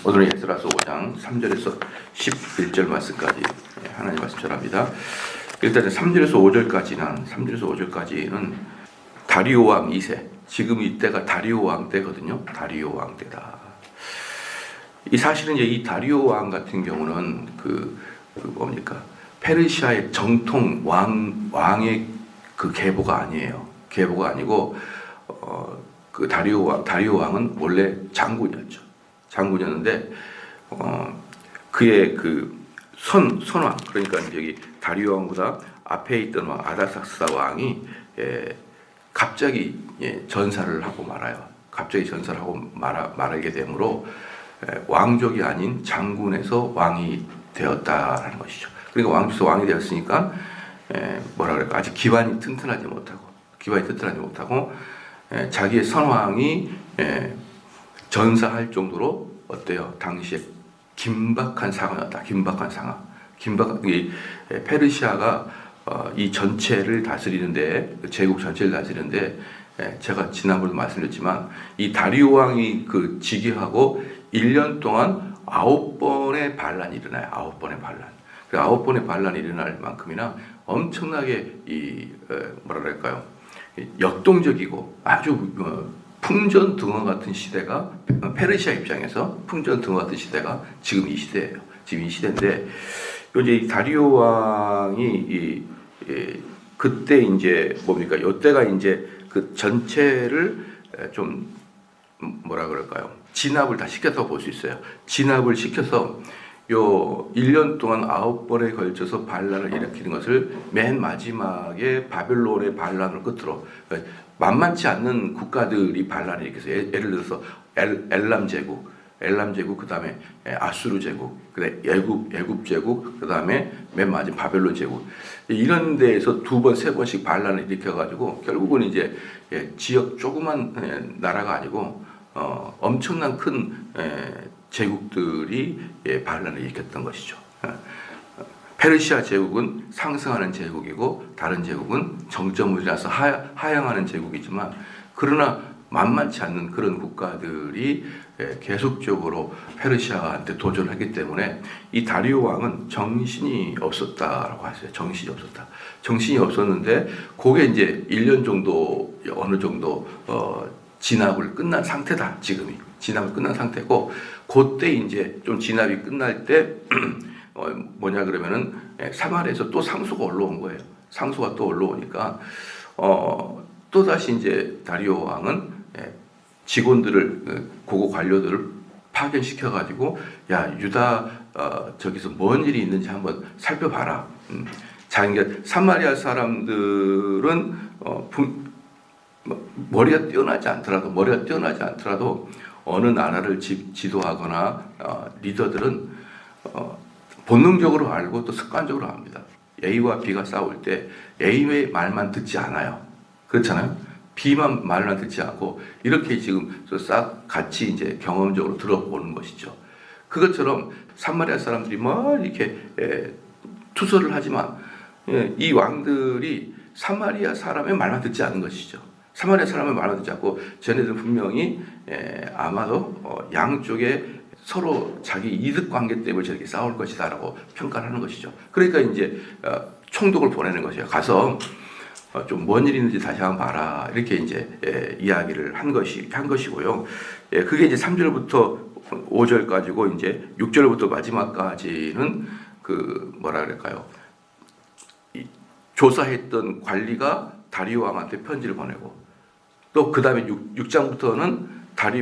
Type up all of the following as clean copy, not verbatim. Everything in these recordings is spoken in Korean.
오늘은 에스라서 5장 3절에서 11절 말씀까지 하나님 말씀 전합니다. 일단 3절에서 5절까지는 다리오 왕 2세, 지금 이때가 다리오 왕 때거든요. 다리오 왕 때다. 이 사실은 이제 이 다리오 왕 같은 경우는 뭡니까? 페르시아의 정통 왕의 그 계보가 아니에요. 계보가 아니고 그 다리오 왕은 원래 장군이었죠. 장군이었는데 그의 그 선왕, 그러니까 여기 다리오 왕보다 앞에 있던 왕 아다삭스다 왕이 갑자기 전사를 하고 말아요. 갑자기 전사를 하고 말하게 되므로 왕족이 아닌 장군에서 왕이 되었다라는 것이죠. 그러니까 왕족에서 왕이 되었으니까 뭐라 그럴까, 아직 기반이 튼튼하지 못하고 자기의 선왕이 전사할 정도로 어때요? 당시에 긴박한 상황이었다. 이 페르시아가 이 전체를 다스리는데, 제국 전체를 다스리는데, 제가 지난번에 말씀드렸지만 이 다리오 왕이 그 즉위하고 1년 동안 9번의 반란이 일어나요. 9번의 반란. 그 9번의 반란이 일어날 만큼이나 엄청나게 뭐라 그럴까요? 역동적이고 아주 풍전등화 같은 시대가, 페르시아 입장에서 풍전등화 같은 시대가 지금 이 시대예요. 지금 이 시대인데, 이제 이 다리오 왕이 그때 이제 뭡니까? 이때가 이제 그 전체를 좀 뭐라 그럴까요? 진압을 다 시켰다고 볼 수 있어요. 진압을 시켜서 요 1년 동안 9번에 걸쳐서 반란을 일으키는 것을 맨 마지막에 바벨론의 반란을 끝으로, 만만치 않는 국가들이 반란을 일으켜서, 예를 들어서 엘람 제국, 그 다음에 아수르 제국, 애굽 제국, 그 다음에 맨 마지막 바벨론 제국, 이런 데에서 2번, 3번씩 반란을 일으켜가지고 결국은 이제 지역 조그만 나라가 아니고 엄청난 큰 제국들이 반란을 일으켰던 것이죠. 페르시아 제국은 상승하는 제국이고 다른 제국은 정점이라서 하향하는 제국이지만, 그러나 만만치 않는 그런 국가들이 계속적으로 페르시아한테 도전하기 때문에 이 다리오 왕은 정신이 없었다라고 하세요. 정신이 없었는데, 그게 이제 1년 정도, 어느 정도 진압을 끝난 상태다. 지금이 진압을 끝난 상태고, 그때 이제 좀 진압이 끝날 때 뭐냐 그러면은 사마리아에서 또 상수가 올라온 거예요. 상수가 또 올라오니까 또 다시 이제 다리오 왕은 직원들을, 고고 관료들을 파견시켜 가지고, 야, 유다 저기서 뭔 일이 있는지 한번 살펴봐라. 그러니까 사마리아 사람들은 머리가 뛰어나지 않더라도 어느 나라를 지도하거나 리더들은 본능적으로 알고 또 습관적으로 합니다. A와 B가 싸울 때 A의 말만 듣지 않아요. 그렇잖아요. B만 말만 듣지 않고 이렇게 지금 싹 같이 이제 경험적으로 들어보는 것이죠. 그것처럼 사마리아 사람들이 이렇게 투서를 하지만 이 왕들이 사마리아 사람의 말만 듣지 않는 것이죠. 사마리아 사람의 말만 듣지 않고, 쟤네들은 분명히 아마도 양쪽에 서로 자기 이득 관계 때문에 저렇게 싸울 것이다라고 평가를 하는 것이죠. 그러니까 이제 총독을 보내는 것이에요. 가서 좀 뭔 일이 있는지 다시 한번 봐라. 이렇게 이제 이야기를 한 것이고요. 그게 이제 3절부터 5절까지고, 이제 6절부터 마지막까지는 그 뭐라 그럴까요? 조사했던 관리가 다리오 왕한테 편지를 보내고, 또 그 다음에 6장부터는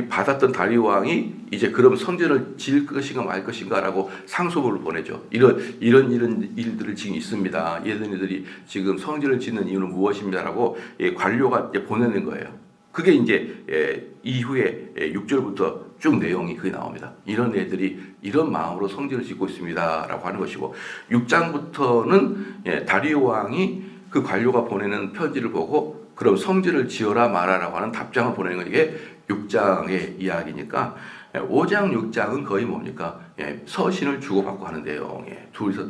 받았던 다리오 왕이 이제 그럼 성전을 지을 것인가 말 것인가라고 상소문을 보내죠. 이런 일들을 지금 있습니다. 얘네들이 지금 성전을 짓는 이유는 무엇입니다라고 관료가 이제 보내는 거예요. 그게 이제 이후에 6절부터 쭉 내용이 그게 나옵니다. 이런 애들이 이런 마음으로 성전을 짓고 있습니다라고 하는 것이고, 6장부터는 다리오 왕이 그 관료가 보내는 편지를 보고 그럼 성전을 지어라 말아라고 하는 답장을 보내는 게 6장의 이야기니까, 5장 6장은 거의 뭡니까? 서신을 주고받고 하는 내용. 둘이서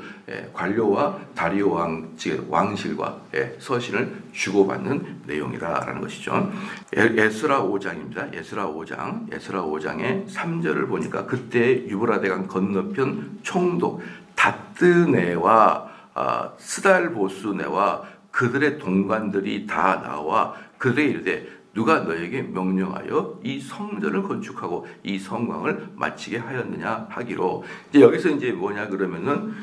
관료와 다리오 왕실과 서신을 주고받는 내용이다라는 것이죠. 에스라 5장입니다. 에스라 5장의 3절을 보니까 그때 유브라데강 건너편 총독 다뜨네와 스달보스네와 그들의 동관들이 다 나와 그들에게 이르되 누가 너에게 명령하여 이 성전을 건축하고 이 성곽을 마치게 하였느냐 하기로. 이제 여기서 이제 뭐냐 그러면은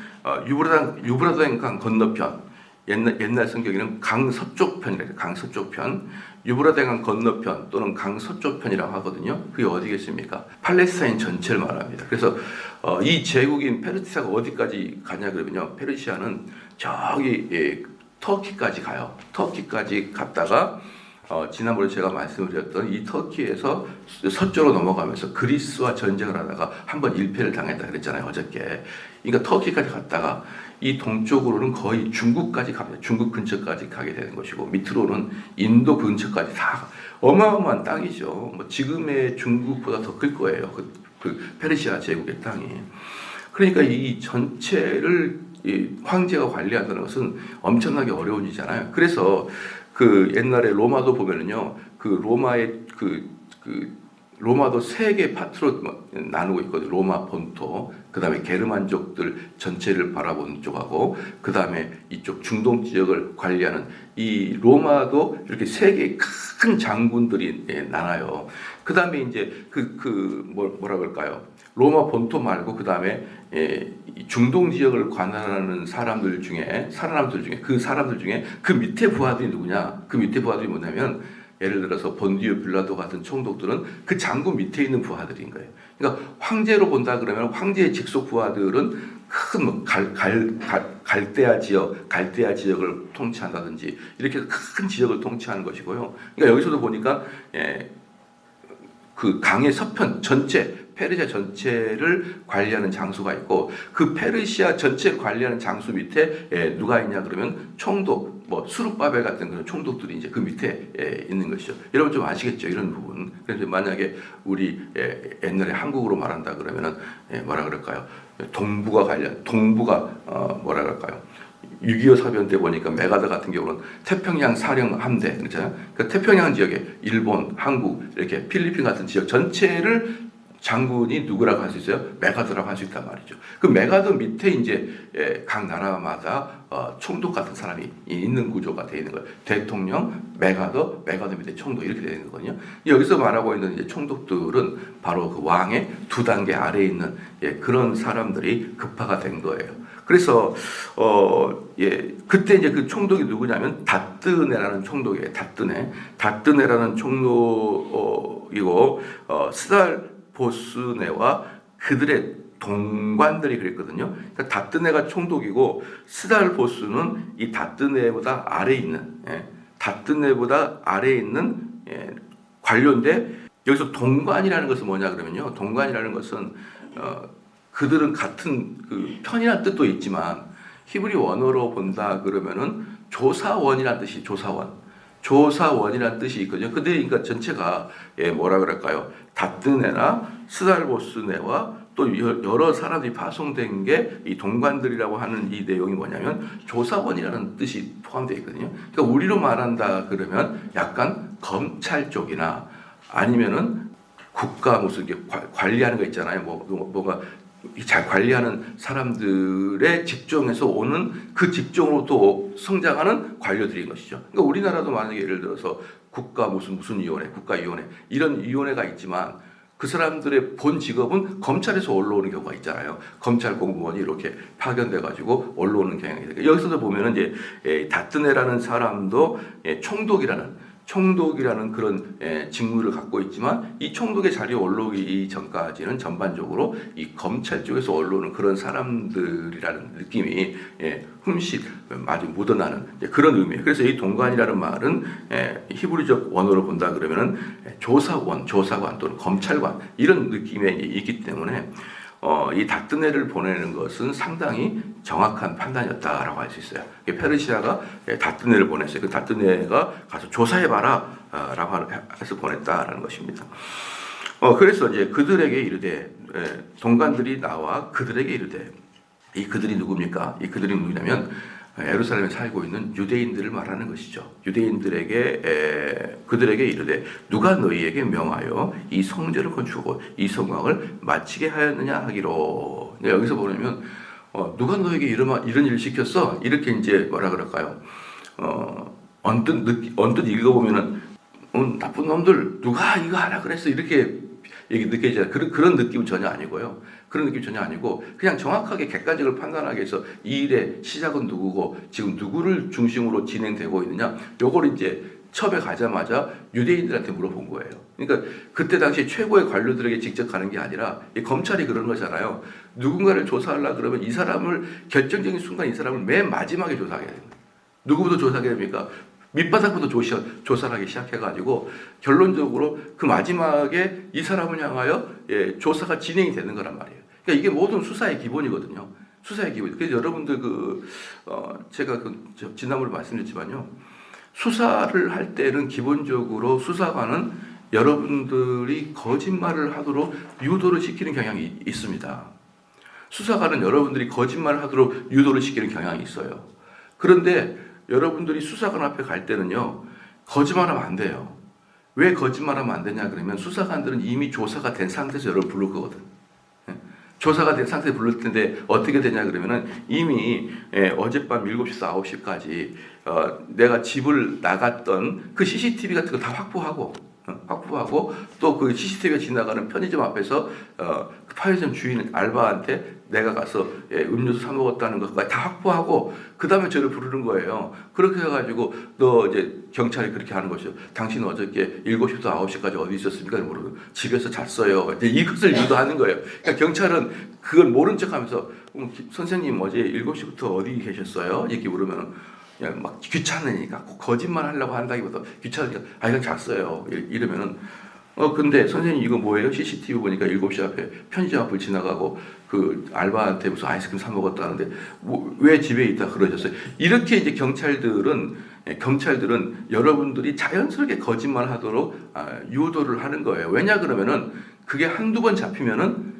유브라데강 건너편, 옛날 성경에는 강서쪽편이래요. 강서쪽편, 유브라데강 건너편 또는 강서쪽편이라고 하거든요. 그게 어디겠습니까? 팔레스타인 전체를 말합니다. 그래서 이 제국인 페르시아가 어디까지 가냐 그러면요, 페르시아는 저기 터키까지 가요. 터키까지 갔다가 지난번에 제가 말씀을 드렸던 이 터키에서 서쪽으로 넘어가면서 그리스와 전쟁을 하다가 한번 일패를 당했다 그랬잖아요, 어저께. 그러니까 터키까지 갔다가 이 동쪽으로는 거의 중국까지 갑니다. 중국 근처까지 가게 되는 것이고, 밑으로는 인도 근처까지 다 어마어마한 땅이죠. 뭐 지금의 중국보다 더 클 거예요. 그 페르시아 제국의 땅이. 그러니까 이 전체를 이 황제가 관리한다는 것은 엄청나게 어려운 일이잖아요. 그래서 그 옛날에 로마도 보면은요, 그 로마의 로마도 세 개 파트로 나누고 있거든요. 로마 본토, 그 다음에 게르만족들 전체를 바라보는 쪽하고, 그 다음에 이쪽 중동 지역을 관리하는 이 로마도 이렇게 세 개의 큰 장군들이 나눠요. 그 다음에 이제 뭐라 그럴까요? 로마 본토 말고 그 다음에 중동 지역을 관할하는 사람들 중에 그 밑에 부하들이 누구냐? 그 밑에 부하들이 뭐냐면, 예를 들어서 본디오 빌라도 같은 총독들은 그 장군 밑에 있는 부하들인 거예요. 그러니까 황제로 본다 그러면 황제의 직속 부하들은 큰 갈대아 지역을 통치한다든지 이렇게 큰 지역을 통치하는 것이고요. 그러니까 여기서도 보니까 그 강의 서편 전체, 페르시아 전체를 관리하는 장소가 있고, 그 페르시아 전체를 관리하는 장소 밑에 누가 있냐 그러면 총독, 뭐 수르바벨 같은 그런 총독들이 이제 그 밑에 있는 것이죠. 여러분 좀 아시겠죠, 이런 부분. 그래서 만약에 우리 옛날에 한국으로 말한다 그러면은 뭐라 그럴까요? 동부가 뭐라 그럴까요? 6.25 사변 때 보니까 메가더 같은 경우는 태평양 사령 함대, 그렇잖아요. 그 태평양 지역에 일본, 한국, 이렇게 필리핀 같은 지역 전체를 장군이 누구라고 할 수 있어요? 메가더라고 할 수 있단 말이죠. 그 메가더 밑에 이제 각 나라마다 총독 같은 사람이 있는 구조가 되어 있는 거예요. 대통령, 메가더 밑에 총독 이렇게 되어 있는 거거든요. 여기서 말하고 있는 이제 총독들은 바로 그 왕의 두 단계 아래에 있는 그런 사람들이 급파가 된 거예요. 그래서 그때 이제 그 총독이 누구냐면 다뜨네라는 총독이에요. 다뜨네라는 총독이고 스달보스네와 그들의 동관들이 그랬거든요. 그러니까 다뜨네가 총독이고 스달보스는 이 다뜨네보다 아래에 있는 관료인데, 여기서 동관이라는 것은 뭐냐 그러면요, 동관이라는 것은 그들은 같은 그 편이라는 뜻도 있지만 히브리 원어로 본다 그러면은 조사원이라는 뜻이 조사원이라는 뜻이 있거든요. 그들이 그러니까 전체가 뭐라 그럴까요? 다뜨네나 스달보스네와 또 여러 사람들이 파송된 게 이 동관들이라고 하는 이 내용이 뭐냐면 조사원이라는 뜻이 포함되어 있거든요. 그러니까 우리로 말한다 그러면 약간 검찰 쪽이나 아니면은 국가 무슨 관리하는 거 있잖아요. 뭐가 잘 관리하는 사람들의 직종에서 오는 그 직종으로 또 성장하는 관료들인 것이죠. 그러니까 우리나라도 만약에 예를 들어서 국가 무슨 위원회, 국가위원회 이런 위원회가 있지만 그 사람들의 본 직업은 검찰에서 올라오는 경우가 있잖아요. 검찰 공무원이 이렇게 파견돼 가지고 올라오는 경향이 있어요. 여기서도 보면은 이제 다뜨네라는 사람도 총독이라는 그런 직무를 갖고 있지만, 이 총독의 자리에 올라오기 전까지는 전반적으로 이 검찰 쪽에서 올라오는 그런 사람들이라는 느낌이 흠씬 많이 묻어나는 그런 의미예요. 그래서 이 동관이라는 말은 히브리적 원어로 본다 그러면은 조사관 또는 검찰관 이런 느낌이 있기 때문에 이 다뜨네를 보내는 것은 상당히 정확한 판단이었다라고 할 수 있어요. 페르시아가 다뜨네를 보냈어요. 그 다뜨네가 가서 조사해봐라 라고 해서 보냈다라는 것입니다. 그래서 이제 그들에게 이르되 동관들이 나와 그들에게 이르되 이 그들이 누굽니까? 이 그들이 누구냐면 예루살렘에 살고 있는 유대인들을 말하는 것이죠. 유대인들에게 그들에게 이르되 누가 너희에게 명하여 이 성전을 건축하고 이 성곽을 마치게 하였느냐 하기로. 여기서 보면 누가 너에게 이런 일을 시켰어? 이렇게 이제 뭐라 그럴까요? 언뜻 읽어보면은 나쁜 놈들 누가 이거 하라 그랬어 이렇게 느껴지잖아요. 그런 느낌은 전혀 아니고요. 그런 느낌 전혀 아니고 그냥 정확하게 객관적으로 판단하기 위해서 이 일의 시작은 누구고 지금 누구를 중심으로 진행되고 있느냐 요걸 이제 처음에 가자마자 유대인들한테 물어본 거예요. 그러니까 그때 당시 최고의 관료들에게 직접 가는 게 아니라 이 검찰이 그런 거잖아요. 누군가를 조사하려고 그러면 이 사람을 결정적인 순간 이 사람을 맨 마지막에 조사하게 됩니다. 누구부터 조사하게 됩니까? 밑바닥부터 조사를 하기 시작해가지고 결론적으로 그 마지막에 이 사람을 향하여 조사가 진행이 되는 거란 말이에요. 그러니까 이게 모든 수사의 기본이거든요. 수사의 기본. 그래서 여러분들 제가 지난번에 말씀드렸지만요. 수사를 할 때는 기본적으로 수사관은 여러분들이 거짓말을 하도록 유도를 시키는 경향이 있습니다. 수사관은 여러분들이 거짓말을 하도록 유도를 시키는 경향이 있어요. 그런데 여러분들이 수사관 앞에 갈 때는요, 거짓말하면 안 돼요. 왜 거짓말하면 안 되냐 그러면 수사관들은 이미 조사가 된 상태에서 여러분 부를 거거든. 조사가 된 상태에서 부를 텐데 어떻게 되냐 그러면은 이미 어젯밤 7시에서 9시까지 내가 집을 나갔던 그 CCTV 같은 거 다 확보하고 또 그 CCTV가 지나가는 편의점 앞에서 그 편의점 주인 알바한테 내가 가서 음료수 사 먹었다는 것까지 다 확보하고 그 다음에 저를 부르는 거예요. 그렇게 해가지고 너 이제 경찰이 그렇게 하는 것이죠. 당신은 어저께 7시부터 9시까지 어디 있었습니까? 모르고 집에서 잤어요. 이제 이것을 유도하는 거예요. 그러니까 경찰은 그걸 모른 척하면서 선생님 어제 7시부터 어디 계셨어요? 이렇게 물으면 그냥 막 귀찮으니까 거짓말 하려고 한다기보다 귀찮으니까 이건 잤어요. 이러면은 근데 선생님 이거 뭐예요? CCTV 보니까 7시 앞에 편의점 앞을 지나가고 그 알바한테 무슨 아이스크림 사 먹었다는데 왜 집에 있다 그러셨어요? 이렇게 이제 경찰들은 여러분들이 자연스럽게 거짓말 하도록 유도를 하는 거예요. 왜냐 그러면은 그게 한두 번 잡히면은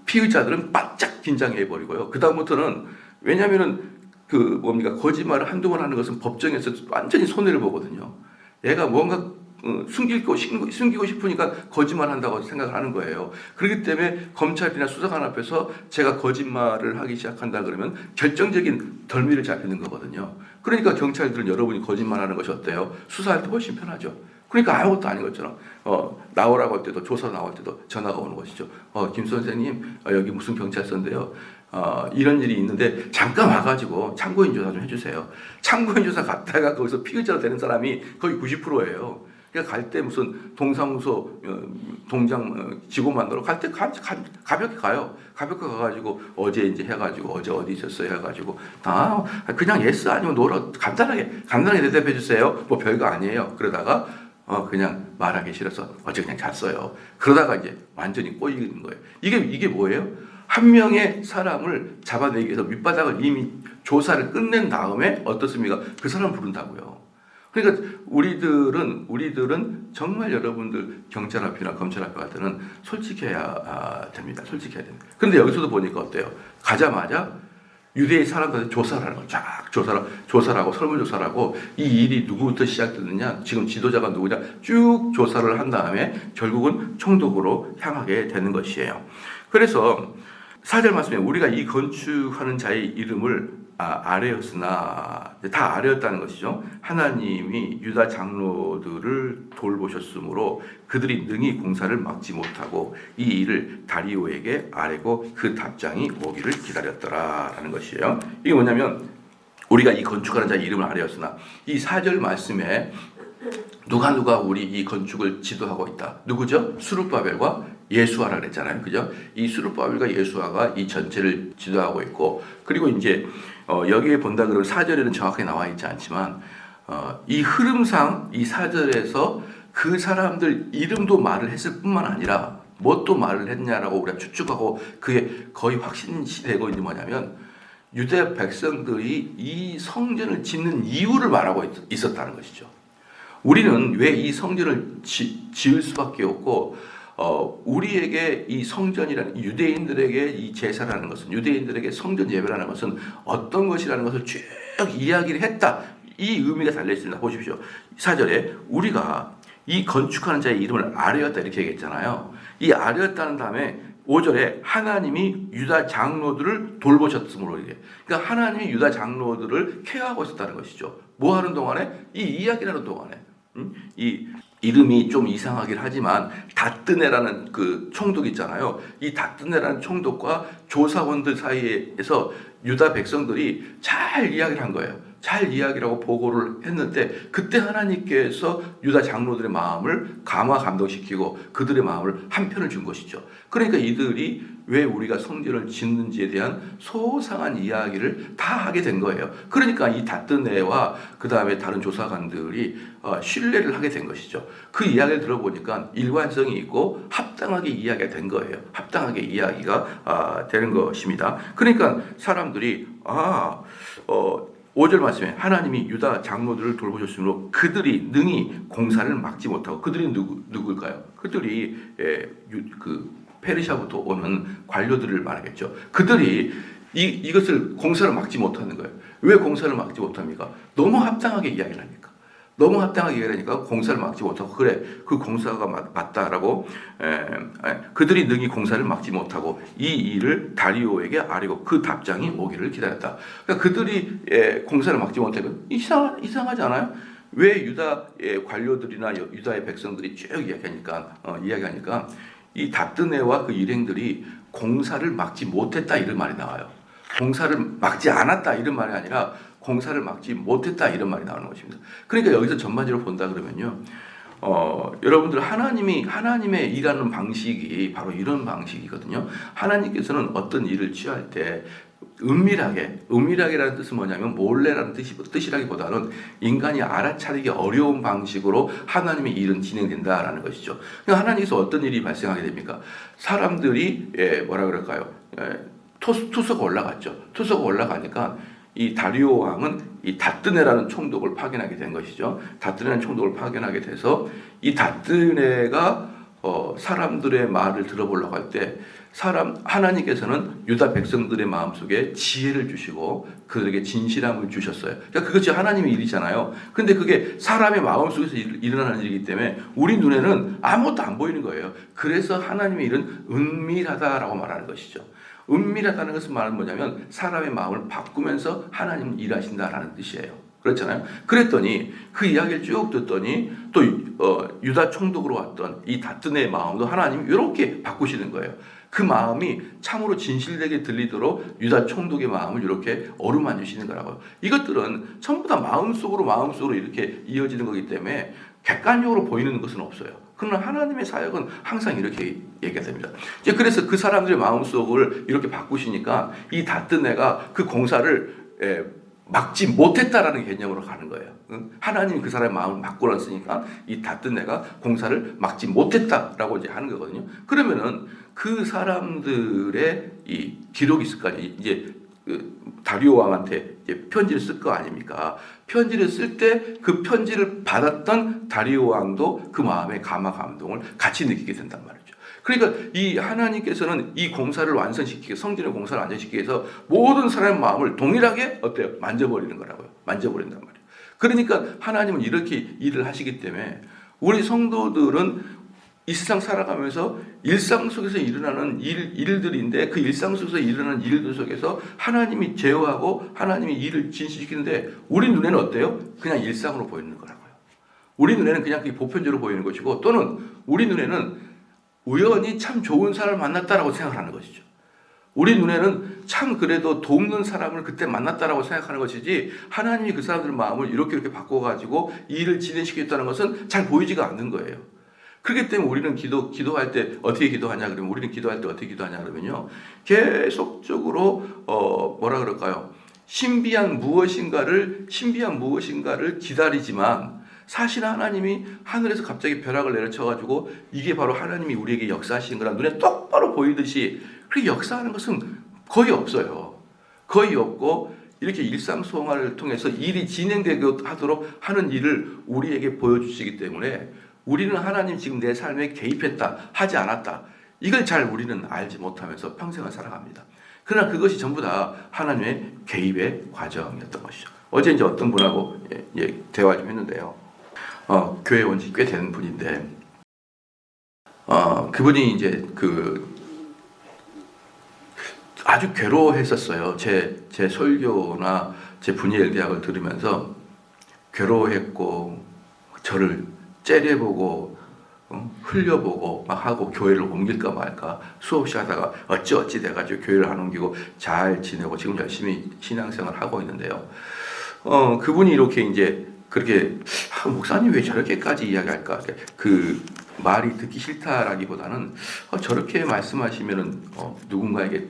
피의자들은 바짝 긴장해 버리고요. 그다음부터는 왜냐면은 거짓말을 한두 번 하는 것은 법정에서 완전히 손해를 보거든요. 얘가 뭔가 숨기고 싶으니까 거짓말 한다고 생각을 하는 거예요. 그렇기 때문에 검찰이나 수사관 앞에서 제가 거짓말을 하기 시작한다 그러면 결정적인 덜미를 잡히는 거거든요. 그러니까 경찰들은 여러분이 거짓말하는 것이 어때요? 수사할 때 훨씬 편하죠. 그러니까 아무것도 아닌 것처럼 나오라고 할 때도 조사 나올 때도 전화가 오는 것이죠. 김 선생님 여기 무슨 경찰서인데요. 이런 일이 있는데 잠깐 와가지고 참고인 조사 좀 해주세요. 참고인 조사 갔다가 거기서 피의자로 되는 사람이 거의 90%예요. 그러니까 갈 때 무슨 동사무소 동장 직원 만나러 갈 때 가볍게 가요. 가볍게 가가지고 어제 이제 해가지고 어제 어디 있었어요 해가지고 그냥 예스 아니면 노라 간단하게 대답해 주세요. 뭐 별거 아니에요. 그러다가 그냥 말하기 싫어서 어제 그냥 잤어요. 그러다가 이제 완전히 꼬이는 거예요. 이게 뭐예요? 한 명의 사람을 잡아내기 위해서 밑바닥을 이미 조사를 끝낸 다음에 어떻습니까? 그 사람 부른다고요. 그러니까 우리들은 정말 여러분들 경찰 앞이나 검찰 앞에 갈 때는 솔직해야 됩니다. 솔직해야 됩니다. 그런데 여기서도 보니까 어때요? 가자마자 유대의 사람들한테 조사를 하는 거예요. 쫙 조사를 하고 설문조사를 하고 이 일이 누구부터 시작됐느냐, 지금 지도자가 누구냐 쭉 조사를 한 다음에 결국은 총독으로 향하게 되는 것이에요. 그래서 4절 말씀에 우리가 이 건축하는 자의 이름을 아뢰었으나 다 아뢰었다는 것이죠. 하나님이 유다 장로들을 돌보셨으므로 그들이 능히 공사를 막지 못하고 이 일을 다리오에게 아뢰고 그 답장이 오기를 기다렸더라라는 것이에요. 이게 뭐냐면 우리가 이 건축하는 자의 이름을 아뢰었으나 이 4절 말씀에 누가 우리 이 건축을 지도하고 있다. 누구죠? 스룹바벨과 예수아라 그랬잖아요. 그죠? 이 스룹바벨과 예수아가 이 전체를 지도하고 있고, 그리고 이제 여기에 본다 그러면 4절에는 정확하게 나와 있지 않지만 이 흐름상 이 4절에서 그 사람들 이름도 말을 했을 뿐만 아니라 뭐 또 말을 했냐라고 우리가 추측하고 그게 거의 확신이 되고 있는 뭐냐면 유대 백성들이 이 성전을 짓는 이유를 말하고 있었다는 것이죠. 우리는 왜 이 성전을 지을 수밖에 없고 우리에게 이 성전이라는 유대인들에게 이 제사라는 것은 유대인들에게 성전 예배라는 것은 어떤 것이라는 것을 쭉 이야기를 했다. 이 의미가 달려 있습니다. 보십시오. 4절에 우리가 이 건축하는 자의 이름을 아뢰었다 이렇게 얘기했잖아요. 이 아뢰었다는 다음에 5절에 하나님이 유다 장로들을 돌보셨으므로 이게 그러니까 하나님이 유다 장로들을 케어하고 있었다는 것이죠. 뭐 하는 동안에? 이 이야기를 하는 동안에 이 이름이 좀 이상하긴 하지만 다뜨네라는 그 총독 있잖아요. 이 다뜨네라는 총독과 조사원들 사이에서 유다 백성들이 잘 이야기를 한 거예요. 잘 이야기를 하고 보고를 했는데 그때 하나님께서 유다 장로들의 마음을 감동시키고 그들의 마음을 한편을 준 것이죠. 그러니까 이들이 왜 우리가 성전을 짓는지에 대한 소상한 이야기를 다 하게 된 거예요. 그러니까 이 다뜨네와 그 다음에 다른 조사관들이 신뢰를 하게 된 것이죠. 그 이야기를 들어보니까 일관성이 있고 합당하게 이야기가 된 거예요. 합당하게 이야기가 되는 것입니다. 그러니까 사람들이 5절 말씀에 하나님이 유다 장로들을 돌보셨으므로 그들이 능히 공사를 막지 못하고 그들이 누굴까요? 그들이 그 페르시아부터 오는 관료들을 말하겠죠. 그들이 이것을 공사를 막지 못하는 거예요. 왜 공사를 막지 못합니까? 너무 합당하게 이야기를 하니까. 너무 합당하게 얘기하니까 공사를 막지 못하고 그래 그 공사가 맞다라고 그들이 능히 공사를 막지 못하고 이 일을 다리오에게 아뢰고 그 답장이 오기를 기다렸다. 그러니까 그들이 공사를 막지 못하고 이상하지 않아요? 왜 유다의 관료들이나 유다의 백성들이 쭉 이야기하니까 이 다뜨네와 그 일행들이 공사를 막지 못했다 이런 말이 나와요. 공사를 막지 않았다 이런 말이 아니라 공사를 막지 못했다 이런 말이 나오는 것입니다. 그러니까 여기서 전반적으로 본다 그러면요, 여러분들 하나님의 일하는 방식이 바로 이런 방식이거든요. 하나님께서는 어떤 일을 취할 때 은밀하게라는 뜻은 뭐냐면 몰래라는 뜻이라기보다는 인간이 알아차리기 어려운 방식으로 하나님의 일은 진행된다라는 것이죠. 그러니까 하나님께서 어떤 일이 발생하게 됩니까? 사람들이 투서가 올라갔죠. 투서가 올라가니까 이 다리오 왕은 이 다뜨네라는 총독을 파견하게 된 것이죠. 다뜨네라는 총독을 파견하게 돼서 이 다뜨네가 사람들의 말을 들어보려고 할 때 하나님께서는 유다 백성들의 마음속에 지혜를 주시고 그들에게 진실함을 주셨어요. 그러니까 그것이 하나님의 일이잖아요. 근데 그게 사람의 마음속에서 일어나는 일이기 때문에 우리 눈에는 아무것도 안 보이는 거예요. 그래서 하나님의 일은 은밀하다라고 말하는 것이죠. 은밀하다는 것은 말은 뭐냐면 사람의 마음을 바꾸면서 하나님은 일하신다라는 뜻이에요. 그렇잖아요. 그랬더니 그 이야기를 쭉 듣더니 또 유다 총독으로 왔던 이 다뜨네의 마음도 하나님이 이렇게 바꾸시는 거예요. 그 마음이 참으로 진실되게 들리도록 유다 총독의 마음을 이렇게 어루만지시는 거라고요. 이것들은 전부 다 마음속으로 이렇게 이어지는 거기 때문에 객관적으로 보이는 것은 없어요. 그러나 하나님의 사역은 항상 이렇게 얘기가 됩니다. 이제 그래서 그 사람들의 마음속을 이렇게 바꾸시니까 이 다뜨네가 그 공사를 막지 못했다라는 개념으로 가는 거예요. 하나님이 그 사람의 마음을 바꾸었으니까 이 다뜨네가 공사를 막지 못했다라고 이제 하는 거거든요. 그러면은 그 사람들의 이 기록이 있을 거 아니에요. 이제 다리오 왕한테 이제 편지를 쓸 거 아닙니까? 편지를 쓸 때 그 편지를 받았던 다리오 왕도 그 마음의 감동을 같이 느끼게 된단 말이죠. 그러니까 이 하나님께서는 이 공사를 완성시키기, 성전의 공사를 완성시키기 위해서 모든 사람의 마음을 동일하게 만져버리는 거라고요. 만져버린단 말이에요. 그러니까 하나님은 이렇게 일을 하시기 때문에 우리 성도들은 이 세상 살아가면서 일상 속에서 일어나는 일들인데 그 일상 속에서 일어나는 일들 속에서 하나님이 제어하고 하나님이 일을 진실시키는데 우리 눈에는 어때요? 그냥 일상으로 보이는 거라고요. 우리 눈에는 그냥 그게 보편적으로 보이는 것이고 또는 우리 눈에는 우연히 참 좋은 사람을 만났다라고 생각하는 것이죠. 우리 눈에는 참 그래도 돕는 사람을 그때 만났다라고 생각하는 것이지 하나님이 그 사람들의 마음을 이렇게 바꿔가지고 일을 진행시켰다는 것은 잘 보이지가 않는 거예요. 그렇기 때문에 우리는 기도할 때 어떻게 기도하냐 그러면 우리는 기도할 때 어떻게 기도하냐 그러면요. 계속적으로 신비한 무엇인가를 기다리지만 사실 하나님이 하늘에서 갑자기 벼락을 내려쳐가지고 이게 바로 하나님이 우리에게 역사하시는 거라 눈에 똑바로 보이듯이 그렇게 역사하는 것은 거의 없어요. 거의 없고 이렇게 일상생활을 통해서 일이 진행되게 하도록 하는 일을 우리에게 보여주시기 때문에 우리는 하나님 지금 내 삶에 개입했다, 하지 않았다. 이걸 잘 우리는 알지 못하면서 평생을 살아갑니다. 그러나 그것이 전부 다 하나님의 개입의 과정이었던 것이죠. 어제 이제 어떤 분하고 대화 좀 했는데요. 교회 온 지 꽤 된 분인데, 그분이 이제 아주 괴로워했었어요. 제 설교나 제 분이엘 대학을 들으면서 괴로워했고, 저를 째려보고, 흘려보고 막 하고 교회를 옮길까 말까 수없이 하다가 어찌 돼가지고 교회를 안 옮기고 잘 지내고 지금 열심히 신앙생활을 하고 있는데요. 그분이 이렇게 이제 그렇게 목사님 왜 저렇게까지 이야기할까? 그 말이 듣기 싫다라기보다는 저렇게 말씀하시면은 누군가에게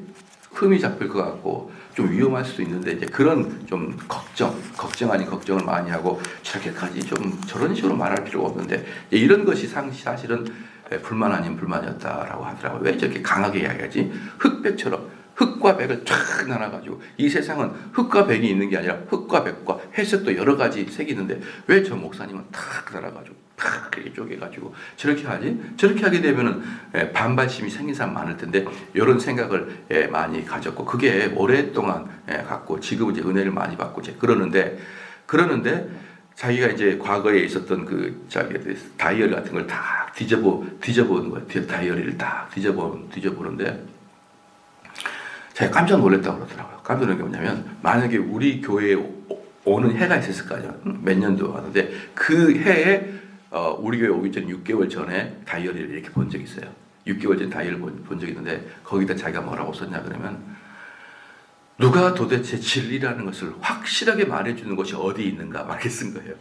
흠이 잡힐 것 같고 좀 위험할 수도 있는데 이제 그런 좀 걱정 아닌 걱정을 많이 하고 저렇게까지 좀 저런 식으로 말할 필요가 없는데 이런 것이 사실은 불만 아닌 불만이었다라고 하더라고요. 왜 저렇게 강하게 이야기하지? 흑백처럼 흑과 백을 쫙 나눠가지고 이 세상은 흑과 백이 있는 게 아니라 흑과 백과 해석도 여러 가지 색이 있는데 왜 저 목사님은 탁 나눠가지고 탁 이렇게 쪼개가지고 저렇게 하지? 저렇게 하게 되면은 반발심이 생긴 사람 많을 텐데 이런 생각을 많이 가졌고 그게 오랫동안 갖고 지금은 이제 은혜를 많이 받고 이제 그러는데 자기가 이제 과거에 있었던 그 다이어리 같은 걸 다 뒤져보는 거예요. 다이어리를 딱 뒤져보는데 제가 깜짝 놀랐다고 그러더라고요. 깜짝 놀란 게 뭐냐면 만약에 우리 교회에 오는 해가 있었을 거 아니에요. 몇 년도 왔는데 그 해에 우리 교회 오기 전 6개월 전에 다이어리를 이렇게 본 적이 있어요. 6개월 전에 다이어리를 본 적이 있는데 거기다 자기가 뭐라고 썼냐 그러면 누가 도대체 진리라는 것을 확실하게 말해주는 것이 어디 있는가 막 이렇게 쓴 거예요.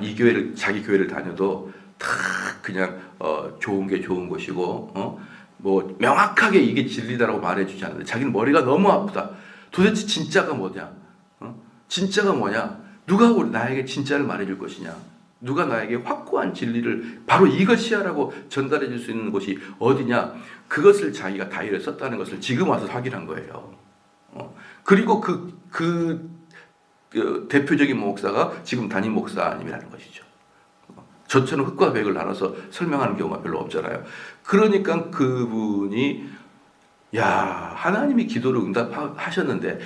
이 교회를 자기 교회를 다녀도 다 그냥 좋은 게 좋은 것이고 뭐 명확하게 이게 진리다라고 말해주지 않는데 자기는 머리가 너무 아프다. 도대체 진짜가 뭐냐? 진짜가 뭐냐? 누가 나에게 진짜를 말해줄 것이냐? 누가 나에게 확고한 진리를 바로 이것이야라고 전달해 줄 수 있는 곳이 어디냐? 그것을 자기가 다이어리에 썼다는 것을 지금 와서 확인한 거예요. 그리고 그 대표적인 목사가 지금 담임 목사님이라는 것이죠. 저처럼 흑과 백을 나눠서 설명하는 경우가 별로 없잖아요. 그러니까 그분이 하나님이 기도를 응답하셨는데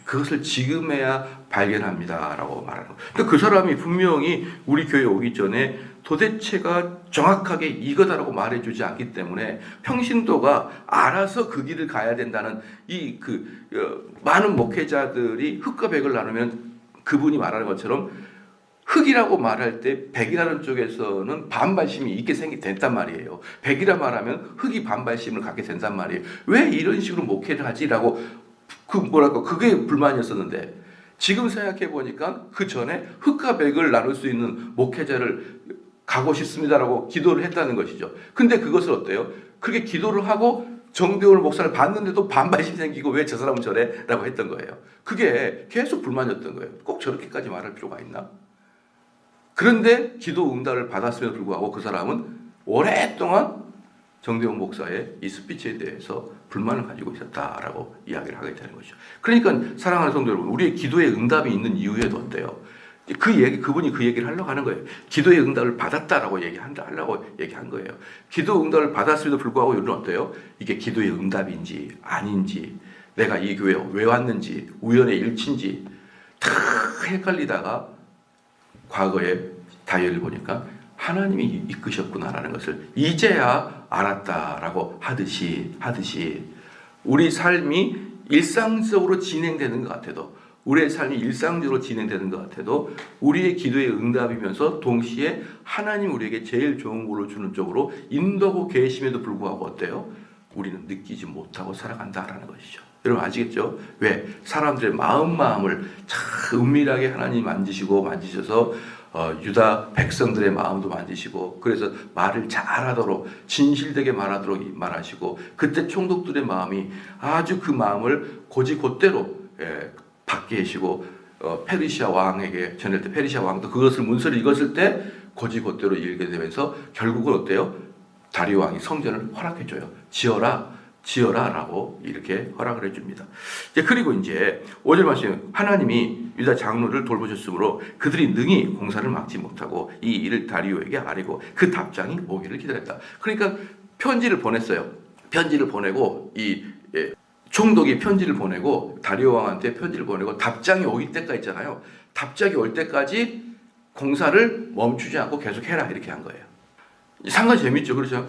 그것을 지금에야 발견합니다라고 말하는 거예요. 그러니까 그 사람이 분명히 우리 교회에 오기 전에 도대체가 정확하게 이거다라고 말해주지 않기 때문에 평신도가 알아서 그 길을 가야 된다는 많은 목회자들이 흑과 백을 나누면 그분이 말하는 것처럼 흑이라고 말할 때 백이라는 쪽에서는 반발심이 있게 됐단 말이에요. 백이라 말하면 흑이 반발심을 갖게 된단 말이에요. 왜 이런 식으로 목회를 하지라고 그게 불만이었었는데 지금 생각해 보니까 그 전에 흑과 백을 나눌 수 있는 목회자를 가고 싶습니다라고 기도를 했다는 것이죠. 근데 그것을 어때요? 그렇게 기도를 하고 정대원 목사를 봤는데도 반발심이 생기고 왜 저 사람은 저래? 라고 했던 거예요. 그게 계속 불만이었던 거예요. 꼭 저렇게까지 말할 필요가 있나? 그런데 기도 응답을 받았음에도 불구하고 그 사람은 오랫동안 정대원 목사의 이 스피치에 대해서 불만을 가지고 있었다라고 이야기를 하게 되는 거죠. 그러니까 사랑하는 성도 여러분, 우리의 기도에 응답이 있는 이유에도 어때요? 그분이 그 얘기를 하려고 하는 거예요. 기도의 응답을 받았다라고 하려고 얘기한 거예요. 기도 응답을 받았음에도 불구하고 우리는 어때요? 이게 기도의 응답인지 아닌지, 내가 이 교회에 왜 왔는지, 우연의 일치인지 다 헷갈리다가 과거에 다이어리를 보니까 하나님이 이끄셨구나라는 것을 이제야 알았다라고 하듯이 우리 삶이 일상적으로 진행되는 것 같아도 우리의 삶이 일상적으로 진행되는 것 같아도 우리의 기도의 응답이면서 동시에 하나님 우리에게 제일 좋은 걸로 주는 쪽으로 인도하고 계심에도 불구하고 어때요? 우리는 느끼지 못하고 살아간다라는 것이죠. 여러분 아시겠죠? 왜? 사람들의 마음을 참 은밀하게 하나님 만지셔서 유다 백성들의 마음도 만지시고 그래서 말을 잘하도록 진실되게 말하시고 그때 총독들의 마음이 아주 그 마음을 곧이곧대로 받게 하시고 페르시아 왕에게 전할 때 페르시아 왕도 그것을 문서를 읽었을 때 곧이곧대로 읽게 되면서 결국은 어때요? 다리오 왕이 성전을 허락해줘요. 지어라라고 이렇게 허락을 해줍니다. 그리고 이제 5절 말씀 하나님이 유다 장로를 돌보셨으므로 그들이 능히 공사를 막지 못하고 이 일을 다리오에게 아뢰고 그 답장이 오기를 기다렸다. 그러니까 편지를 보냈어요. 편지를 보내고 총독이 편지를 보내고 다리오 왕한테 편지를 보내고 답장이 오기 때까지 있잖아요. 답장이 올 때까지 공사를 멈추지 않고 계속 해라 이렇게 한 거예요. 상당히 재밌죠. 그렇죠?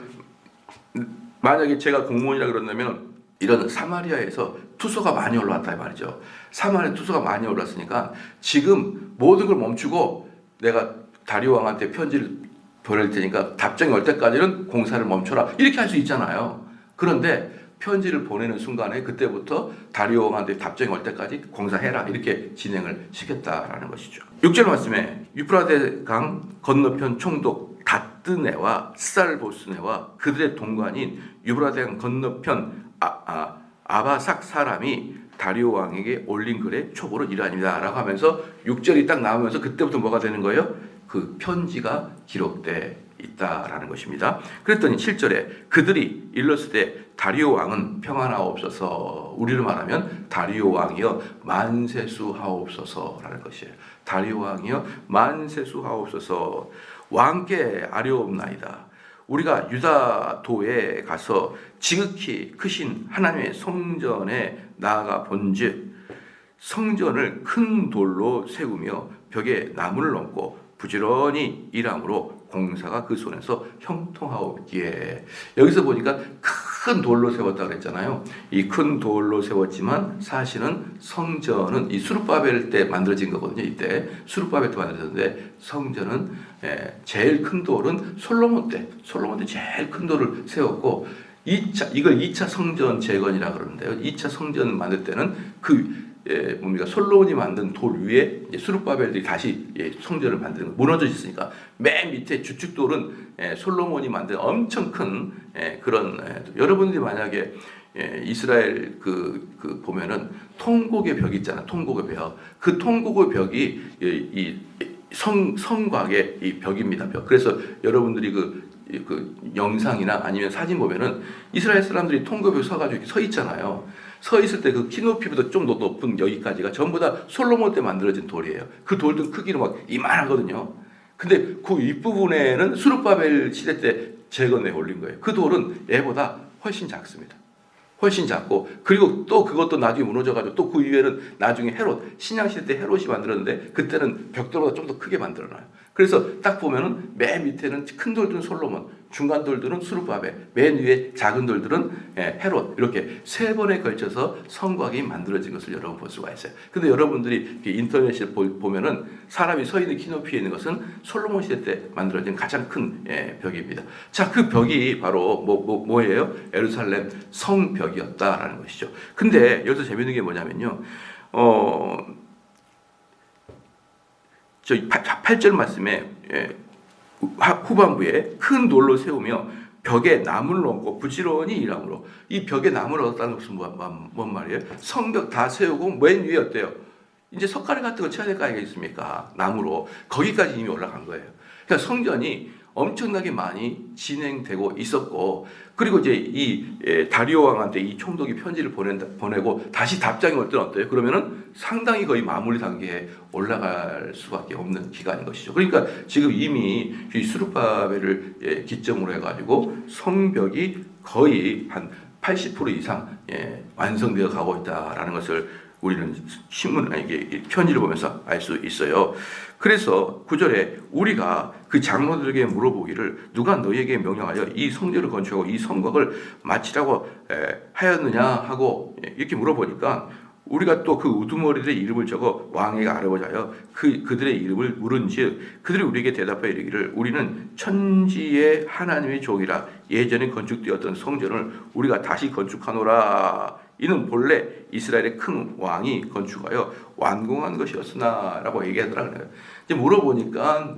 만약에 제가 공무원이라 그런다면 이런 사마리아에서 투소가 많이 올라왔다 말이죠. 사마리아 투소가 많이 올랐으니까 지금 모든 걸 멈추고 내가 다리오 왕한테 편지를 보낼 테니까 답장이 올 때까지는 공사를 멈춰라 이렇게 할 수 있잖아요. 그런데 편지를 보내는 순간에 그때부터 다리오 왕한테 답장이 올 때까지 공사해라 이렇게 진행을 시켰다라는 것이죠. 6절 말씀에 유프라데 강 건너편 총독 다뜨네와 스살보스네와 그들의 동관인 유프라데 강 건너편 아바삭 사람이 다리오 왕에게 올린 글의 초보로 이러합니다 라고 하면서 6절이 딱 나오면서 그때부터 뭐가 되는 거예요? 그 편지가 기록돼 있다라는 것입니다. 그랬더니 7절에 그들이 일렀을 때 다리오 왕은 평안하옵소서, 우리로 말하면 다리오 왕이여 만세수하옵소서라는 것이에요. 다리오 왕이여 만세수하옵소서. 왕께 아뢰옵나이다. 우리가 유다도에 가서 지극히 크신 하나님의 성전에 나아가 본즉 성전을 큰 돌로 세우며 벽에 나무를 얹고 부지런히 일함으로 공사가 그 손에서 형통하옵기에. 여기서 보니까 큰 돌로 세웠다고 그랬잖아요. 이 큰 돌로 세웠지만 사실은 성전은 이 수룹바벨 때 만들어진 거거든요. 이때 수룹바벨 때 만들어졌는데 성전은 제일 큰 돌은 솔로몬 때 제일 큰 돌을 세웠고 이걸 2차 성전 재건이라고 그러는데요. 2차 성전 만들 때는 솔로몬이 만든 돌 위에 수룹바벨들이 다시 성전을 만드는 거, 무너져 있으니까 맨 밑에 주축돌은 솔로몬이 만든 엄청 큰 그런 여러분들이 만약에 이스라엘 보면은 통곡의 벽 있잖아. 통곡의 벽. 그 통곡의 벽이 이 성곽의 이 벽입니다. 벽. 그래서 여러분들이 그 영상이나 아니면 사진 보면은 이스라엘 사람들이 통곡에 서가지고 이렇게 서 있잖아요. 서 있을 때 그 키높이보다 좀 더 높은 여기까지가 전부 다 솔로몬 때 만들어진 돌이에요. 그 돌도 크기로 막 이만하거든요. 근데 그 윗부분에는 수룹바벨 시대 때 재건해 올린 거예요. 그 돌은 얘보다 훨씬 작습니다. 훨씬 작고, 그리고 또 그것도 나중에 무너져가지고 또 그 위에는 나중에 헤롯, 신약시대 때 헤롯이 만들었는데 그때는 벽돌보다 좀 더 크게 만들어놔요. 그래서 딱 보면은 맨 밑에는 큰 돌들은 솔로몬, 중간 돌들은 수룹바벨, 맨 위에 작은 돌들은 헤롯, 이렇게 세 번에 걸쳐서 성곽이 만들어진 것을 여러분 볼 수가 있어요. 근데 여러분들이 인터넷에 보면은 사람이 서 있는 키높이에 있는 것은 솔로몬 시대 때 만들어진 가장 큰 벽입니다. 자, 그 벽이 바로 뭐예요? 예루살렘 성벽이었다라는 것이죠. 근데 여기서 재밌는 게 뭐냐면요. 저 8절 말씀에 후반부에 큰 돌로 세우며 벽에 나무를 얹고 부지런히 일함으로, 이 벽에 나무를 얹었다는 것은 뭔 말이에요? 성벽 다 세우고 맨 위에 어때요? 이제 석가래 같은 거 쳐야 될 거 아니겠습니까? 나무로 거기까지 이미 올라간 거예요. 그러니까 성전이 엄청나게 많이 진행되고 있었고, 그리고 이제 이 다리오 왕한테 이 총독이 편지를 보내고 다시 답장이 올 때는 어때요? 그러면은 상당히 거의 마무리 단계에 올라갈 수밖에 없는 기간인 것이죠. 그러니까 지금 이미 이 수룹바벨을 기점으로 해가지고 성벽이 거의 한 80% 이상 완성되어 가고 있다라는 것을 우리는 편지를 보면서 알 수 있어요. 그래서 9절에 우리가 그 장로들에게 물어보기를 누가 너희에게 명령하여 이 성전을 건축하고 이 성곽을 마치라고 하였느냐 하고 이렇게 물어보니까 우리가 또 그 우두머리들의 이름을 적어 왕에게 알아보자 하여 그들의 이름을 물은즉 그들이 우리에게 대답하여 이르기를 우리는 천지의 하나님의 종이라 예전에 건축되었던 성전을 우리가 다시 건축하노라. 이는 본래 이스라엘의 큰 왕이 건축하여 완공한 것이었으나 라고 얘기하더라고요. 이제 물어보니까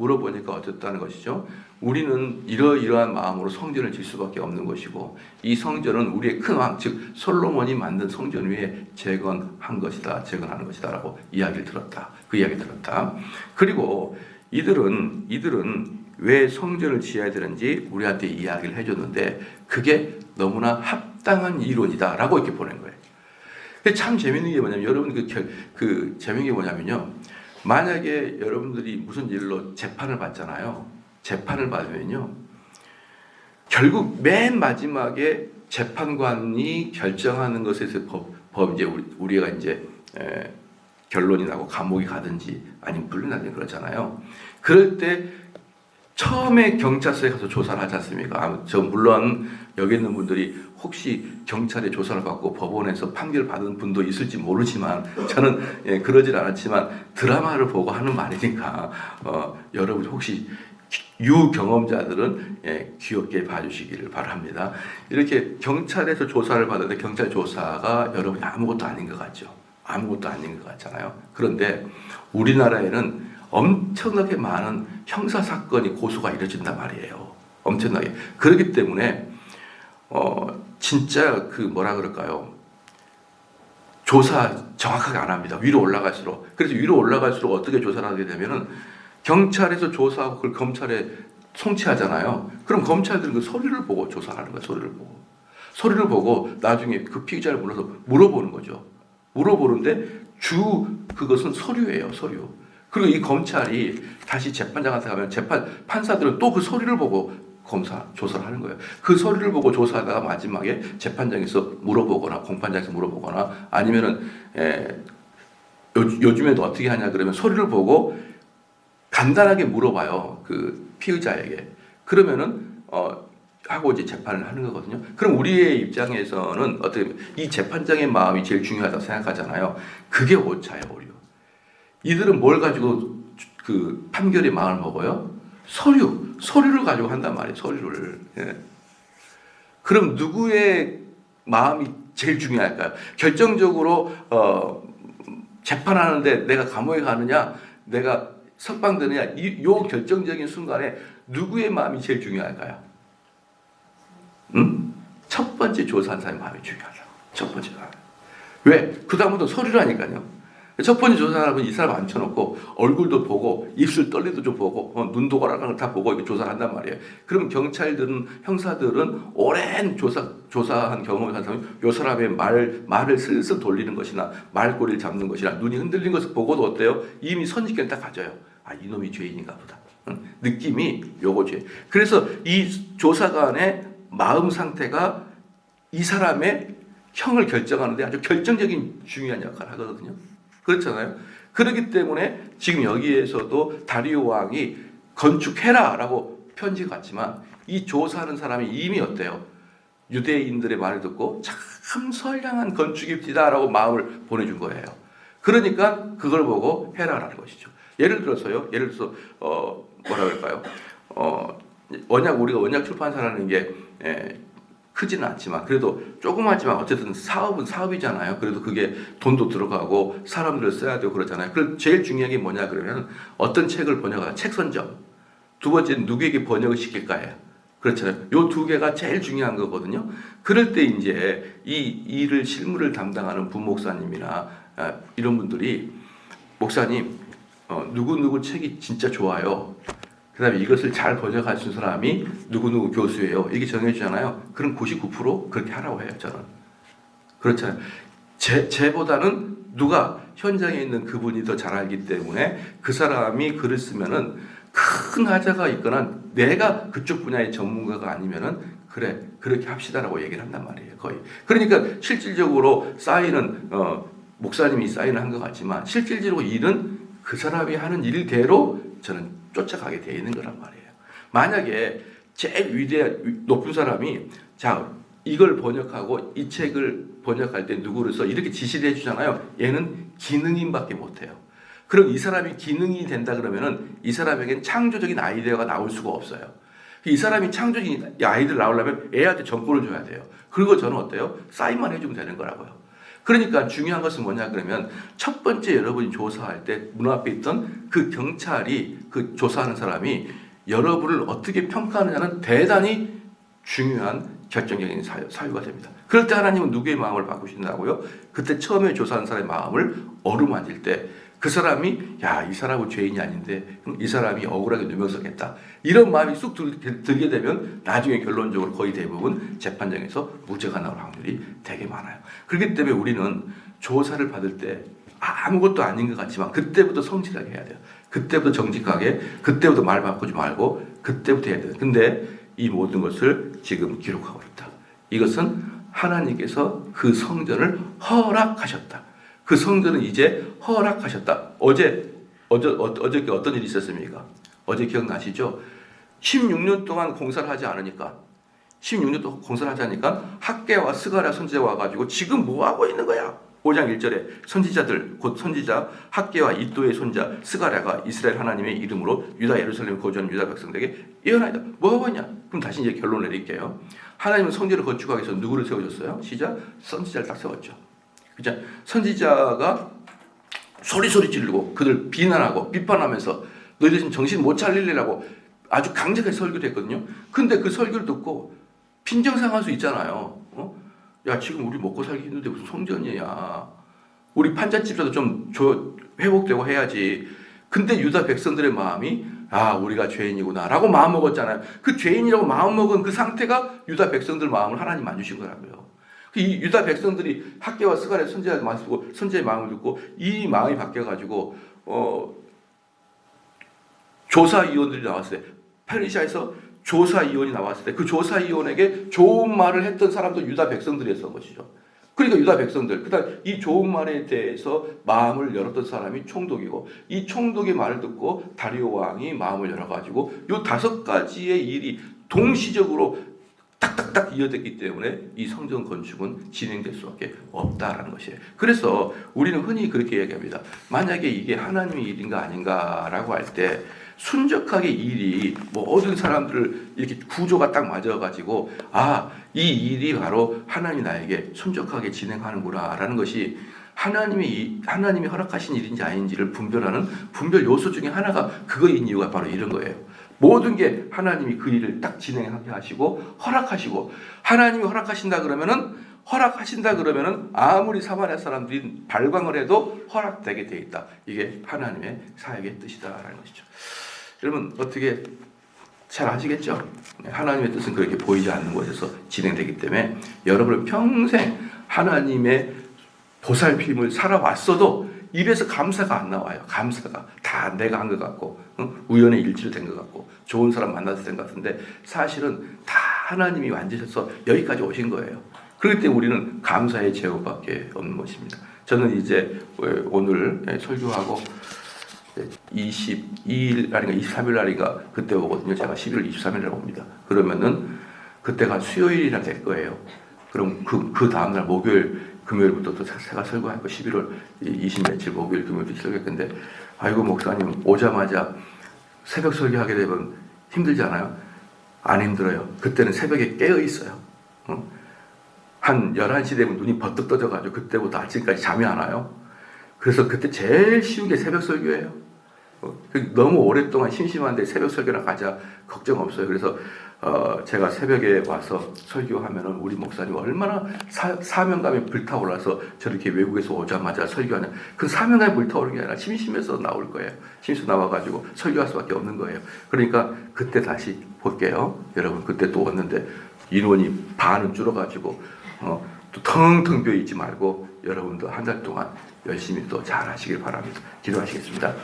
어떻다는 것이죠. 우리는 이러이러한 마음으로 성전을 질 수밖에 없는 것이고 이 성전은 우리의 큰 왕, 즉 솔로몬이 만든 성전 위에 재건하는 것이다 라고 이야기를 들었다. 그 이야기를 들었다. 그리고 이들은 왜 성전을 지어야 되는지 우리한테 이야기를 해줬는데 그게 너무나 합당한 이론이다 라고 이렇게 보낸 거예요. 근데 참 재밌는 게 뭐냐면 여러분 그 재밌는 게 뭐냐면요. 만약에 여러분들이 무슨 일로 재판을 받잖아요. 재판을 받으면요. 결국 맨 마지막에 재판관이 결정하는 것에서 이제 우리가 이제 결론이 나고 감옥이 가든지 아니면 불륜하든지 그렇잖아요. 그럴 때 처음에 경찰서에 가서 조사를 하지 않습니까? 저 물론 여기 있는 분들이 혹시 경찰의 조사를 받고 법원에서 판결을 받은 분도 있을지 모르지만 저는 그러질 않았지만 드라마를 보고 하는 말이니까 여러분 혹시 유경험자들은 귀엽게 봐주시기를 바랍니다. 이렇게 경찰에서 조사를 받는데 경찰 조사가 여러분이 아무것도 아닌 것 같죠. 아무것도 아닌 것 같잖아요. 그런데 우리나라에는 엄청나게 많은 형사 사건이 고소가 이뤄진단 말이에요. 엄청나게. 그렇기 때문에 진짜 그 뭐라 그럴까요? 조사 정확하게 안 합니다. 위로 올라갈수록. 그래서 위로 올라갈수록 어떻게 조사를 하게 되면은 경찰에서 조사하고 그걸 검찰에 송치하잖아요. 그럼 검찰들은 그 서류를 보고 조사하는 거예요. 서류를 보고. 서류를 보고 나중에 그 피의자를 불러서 물어보는 거죠. 물어보는데 그것은 서류예요. 서류. 그리고 이 검찰이 다시 재판장한테 가면 판사들은 또 그 서류를 보고 조사를 하는 거예요. 그 서류를 보고 조사하다가 마지막에 재판장에서 물어보거나 공판장에서 물어보거나 아니면은 요즘에도 어떻게 하냐 그러면 서류를 보고 간단하게 물어봐요. 그 피의자에게. 그러면은 하고 이제 재판을 하는 거거든요. 그럼 우리의 입장에서는 어떻게 이 재판장의 마음이 제일 중요하다고 생각하잖아요. 그게 오차예요, 오류. 이들은 뭘 가지고 그 판결의 마음을 먹어요? 서류를 가지고 한단 말이에요. 서류를. 예. 그럼 누구의 마음이 제일 중요할까요? 결정적으로 재판하는데 내가 감옥에 가느냐, 내가 석방되느냐, 요 결정적인 순간에 누구의 마음이 제일 중요할까요? 첫 번째 조사한 사람의 마음이 중요하다고. 첫 번째 사람. 왜? 그 다음부터 서류라니까요. 첫 번째 조사하면 이 사람 앉혀놓고 얼굴도 보고 입술 떨리도 좀 보고 눈도 거라는 걸 다 보고 이렇게 조사를 한단 말이에요. 그럼 경찰들은 형사들은 오랜 조사한 경험을 한 사람이 이 사람의 말을 슬슬 돌리는 것이나 말꼬리를 잡는 것이나 눈이 흔들린 것을 보고도 어때요? 이미 선입견을 딱 가져요. 아, 이놈이 죄인인가 보다. 느낌이 요거 죄. 그래서 이 조사관의 마음 상태가 이 사람의 형을 결정하는데 아주 결정적인 중요한 역할을 하거든요. 그렇잖아요. 그렇기 때문에 지금 여기에서도 다리오 왕이 건축해라라고 편지가 갔지만 이 조사하는 사람이 이미 어때요? 유대인들의 말을 듣고 참 선량한 건축입디다라고 마음을 보내준 거예요. 그러니까 그걸 보고 해라라는 것이죠. 예를 들어서 뭐라 그럴까요? 우리가 원약 출판사라는 게 크지는 않지만 그래도 조그마지만 어쨌든 사업은 사업이잖아요. 그래도 그게 돈도 들어가고 사람들을 써야 되고 그러잖아요. 그래서 제일 중요한 게 뭐냐 그러면 어떤 책을 번역하냐, 책 선정. 두 번째는 누구에게 번역을 시킬까예요. 그렇잖아요. 요 두 개가 제일 중요한 거거든요. 그럴 때 이제 이 실무를 담당하는 부목사님이나 이런 분들이 목사님 누구 책이 진짜 좋아요. 그 다음에 이것을 잘 번역할 수 있는 사람이 누구누구 교수예요. 이렇게 정해주잖아요. 그럼 99% 그렇게 하라고 해요, 저는. 그렇잖아요. 제보다는 누가 현장에 있는 그분이 더 잘 알기 때문에 그 사람이 글을 쓰면은 큰 하자가 있거나 내가 그쪽 분야의 전문가가 아니면은 그래, 그렇게 합시다라고 얘기를 한단 말이에요, 거의. 그러니까 실질적으로 사인은, 목사님이 사인을 한 것 같지만 실질적으로 일은 그 사람이 하는 일대로 저는 쫓아가게 돼 있는 거란 말이에요. 만약에 제일 높은 사람이 자 이걸 번역하고 이 책을 번역할 때 누구로서 이렇게 지시를 해주잖아요. 얘는 기능인밖에 못해요. 그럼 이 사람이 기능이 된다 그러면은 이 사람에겐 창조적인 아이디어가 나올 수가 없어요. 이 사람이 창조적인 아이디어를 나오려면 애한테 정보를 줘야 돼요. 그리고 저는 어때요? 사인만 해주면 되는 거라고요. 그러니까 중요한 것은 뭐냐 그러면 첫 번째 여러분이 조사할 때 문 앞에 있던 그 경찰이 그 조사하는 사람이 여러분을 어떻게 평가하느냐는 대단히 중요한 결정적인 사유가 됩니다. 그럴 때 하나님은 누구의 마음을 바꾸신다고요? 그때 처음에 조사한 사람의 마음을 어루만질 때 그 사람이 야, 이 사람은 죄인이 아닌데 이 사람이 억울하게 누명서겠다. 이런 마음이 쑥 들게 되면 나중에 결론적으로 거의 대부분 재판장에서 무죄가 나올 확률이 되게 많아요. 그렇기 때문에 우리는 조사를 받을 때 아무것도 아닌 것 같지만 그때부터 성실하게 해야 돼요. 그때부터 정직하게, 그때부터 말 바꾸지 말고 그때부터 해야 돼요. 근데 이 모든 것을 지금 기록하고 있다. 이것은 하나님께서 그 성전을 허락하셨다. 그 성전은 이제 허락하셨다. 어저께 어떤 일이 있었습니까? 어제 기억나시죠? 16년 동안 공사를 하지 않으니까 16년 동안 공사를 하지 않으니까 학개와 스가랴 선지자 와가지고 지금 뭐 하고 있는 거야? 5장 1절에 선지자들 곧 선지자 학개와 이도의 손자 스가랴가 이스라엘 하나님의 이름으로 유다 예루살렘 거주하는 유다 백성들에게 예언하였다. 뭐 하고 있냐? 그럼 다시 이제 결론을 내릴게요. 하나님은 성전을 건축하기 위해서 누구를 세우셨어요? 시작 선지자를 딱 세웠죠. 그죠? 선지자가 소리 지르고 그들 비난하고 비판하면서 너희들 지금 정신 못 차리려고 아주 강력하게 설교를 했거든요. 근데 그 설교를 듣고 빈정상할 수 있잖아요. 야, 지금 우리 먹고 살기 힘든데 무슨 성전이야. 우리 판잣집이라도 좀 회복되고 해야지. 근데 유다 백성들의 마음이 우리가 죄인이구나 라고 마음먹었잖아요. 그 죄인이라고 마음먹은 그 상태가 유다 백성들 마음을 하나님 안 주신 거라고요. 이 유다 백성들이 학개와 스가랴 선지자의 말을 듣고 선지자의 마음을 듣고 이 마음이 바뀌어가지고 조사위원들이 나왔을 때 페르시아에서 조사위원이 나왔을 때 그 조사위원에게 좋은 말을 했던 사람도 유다 백성들이었던 것이죠. 그러니까 유다 백성들, 그다음 이 좋은 말에 대해서 마음을 열었던 사람이 총독이고 이 총독의 말을 듣고 다리오 왕이 마음을 열어가지고 이 5가지의 일이 동시적으로 딱딱딱 이어졌기 때문에 이 성전 건축은 진행될 수밖에 없다라는 것이에요. 그래서 우리는 흔히 그렇게 얘기합니다. 만약에 이게 하나님의 일인가 아닌가라고 할 때 순적하게 일이 모든 사람들을 이렇게 구조가 딱 맞아가지고 이 일이 바로 하나님이 나에게 순적하게 진행하는구나라는 것이 하나님이 허락하신 일인지 아닌지를 분별하는 분별 요소 중에 하나가 그거인 이유가 바로 이런 거예요. 모든 게 하나님이 그 일을 딱 진행하게 하시고 허락하시고 하나님이 허락하신다 그러면은 아무리 사마리아 사람들이 발광을 해도 허락되게 돼 있다. 이게 하나님의 사역의 뜻이다라는 것이죠. 여러분 어떻게 잘 아시겠죠? 하나님의 뜻은 그렇게 보이지 않는 곳에서 진행되기 때문에 여러분은 평생 하나님의 보살핌을 살아왔어도 입에서 감사가 안 나와요. 감사가 다 내가 한 것 같고 우연의 일치로 된 것 같고 좋은 사람 만나서 된 것 같은데 사실은 다 하나님이 만드셔서 여기까지 오신 거예요. 그렇기 때문에 우리는 감사의 제목밖에 없는 것입니다. 저는 이제 오늘 설교하고 22일 날인가 23일 날인가 그때 오거든요. 제가 11월 23일 날 옵니다. 그러면은 그때가 수요일이나 될 거예요. 그럼 그 다음날 목요일 금요일부터 또 제가 설교할 거 11월 20며칠 목요일 금요일도 설교할 건데 아이고 목사님 오자마자 새벽 설교하게 되면 힘들지 않아요? 안 힘들어요. 그때는 새벽에 깨어 있어요. 한 11시 되면 눈이 버뜩 떠져가지고 그때부터 아침까지 잠이 안 와요. 그래서 그때 제일 쉬운 게 새벽 설교예요. 너무 오랫동안 심심한데 새벽 설교나 가자 걱정 없어요. 그래서 제가 새벽에 와서 설교하면은 우리 목사님 얼마나 사명감에 불타올라서 저렇게 외국에서 오자마자 설교하냐. 그 사명감에 불타오르는 게 아니라 심심해서 나올 거예요. 심심해서 나와가지고 설교할 수밖에 없는 거예요. 그러니까 그때 다시 볼게요. 여러분 그때 또 왔는데 인원이 반은 줄어가지고 또 텅텅 비어 있지 말고 여러분도 한 달 동안 열심히 또 잘 하시길 바랍니다. 기도하시겠습니다.